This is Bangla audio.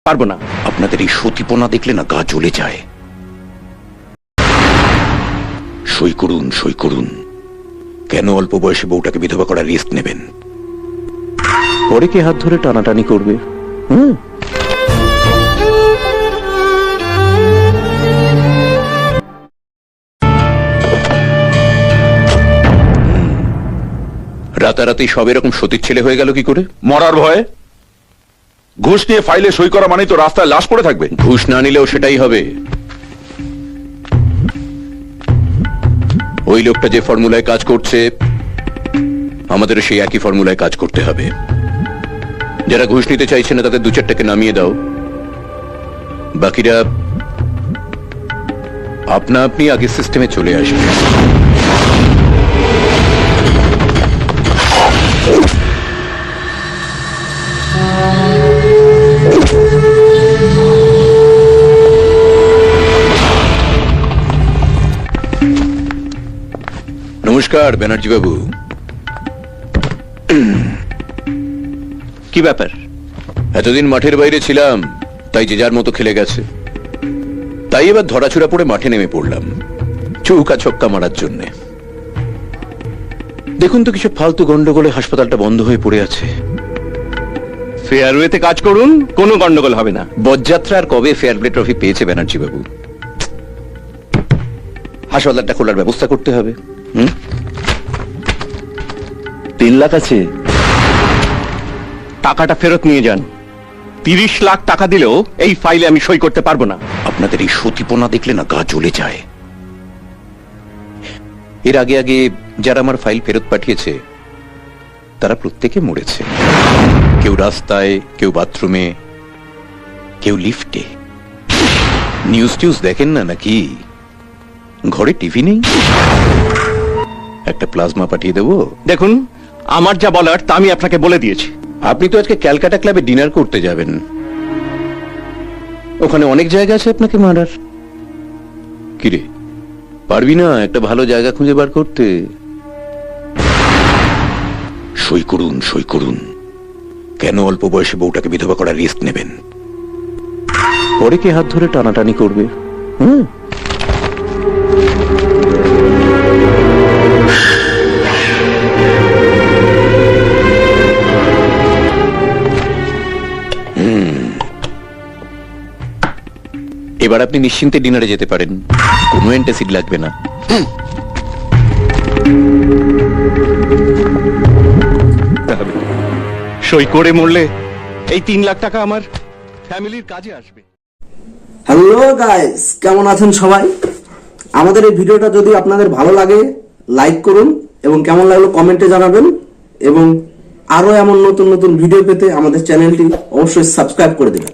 পারবো না। আপনাদের এই সতীপনা দেখলে না গা জ্বলে যায়। সই করুন, সই করুন। কেন অল্প বয়সে বউটাকে বিধবা করার রিস্ক নেবেন? পরে কে হাত ধরে টানাটানি করবে? রাতারাতি সব এরকম সতীর ছেলে হয়ে গেল কি করে? মরার ভয়ে? ঘুষ নিয়ে ফাইলে সই করা মানে তো রাস্তায় লাশ পড়ে থাকবে। ঘুষ না নিলেও সেটাই হবে। ওই লোকটা যে ফর্মুলায় কাজ করছে, আমাদের সেই একই ফর্মুলায় কাজ করতে হবে। যারা ঘুষ নিতে চাইছে না তাদের দু চারটাকে নামিয়ে দাও, বাকিরা আপনা আপনি আগের সিস্টেমে চলে আসবে। নমস্কার ব্যানার্জি বাবু। কি ব্যাপার? এতদিন মাঠের বাইরে ছিলাম, তাই যে যার মতো খেলে গেছে। তাই এবার ধরাছুড়া পড়ে মাঠে নেমে পড়লাম চৌকা ছক্কা মারার জন্যে। দেখুন তো কিছু ফালতু গন্ডগোলে হাসপাতালটা বন্ধ হয়ে পড়ে আছে। ফেয়ারওয়েতে কাজ করুন, কোনো গন্ডগোল হবে না। বরযাত্রা আর কবে ফেয়ার প্লে ট্রফি পেয়েছে ব্যানার্জি বাবু? হাসপাতালটা খোলার ব্যবস্থা করতে হবে। 3 লাখ আছে, টাকাটা ফেরত নিয়ে যান। 30 লাখ টাকা দিলেও এই ফাইলে আমি সই করতে পারবো না। আপনাদের এই সতীপনা দেখলে না গা জ্বলে যায়। এর আগে আগে যারা আমার ফাইল ফেরত পাঠিয়েছে তারা প্রত্যেকে মরেছে। কেউ রাস্তায়, কেউ বাথরুমে, কেউ লিফটে। নিউজ টিউজ দেখেন না নাকি? ঘরে টিভি নেই? একটা প্লাজমা পাঠিয়ে দেবো? দেখুন, আমার যা বলার তা আমি আপনাকে বলে দিয়েছি। আপনি তো আজকে ক্যালকাটা ক্লাবে ডিনার করতে যাবেন। ওখানে অনেক জায়গা আছে আপনাকে মারার। কিরে, পারবি না একটা ভালো জায়গা খুঁজে বার করতে? সই করুন, সই করুন। কেন অল্প বয়সে বউটাকে বিধবা করার রিস্ক নেবেন? পরে কে হাত ধরে টানাটানি করবে? এবার আপনি নিশ্চিন্তে ডিনারে যেতে পারেন, কোনো অ্যান্টাসিড লাগবে না। সই করে মরলে এই 3 লাখ টাকা আমার ফ্যামিলির কাজে আসবে। হ্যালো গাইস, কেমন আছেন সবাই? আমাদের এই ভিডিওটা যদি আপনাদের ভালো লাগে লাইক করুন এবং কেমন লাগলো কমেন্টে জানাবেন, এবং আরো এমন নতুন নতুন ভিডিও পেতে আমাদের চ্যানেলটি অবশ্যই সাবস্ক্রাইব করে দেবেন।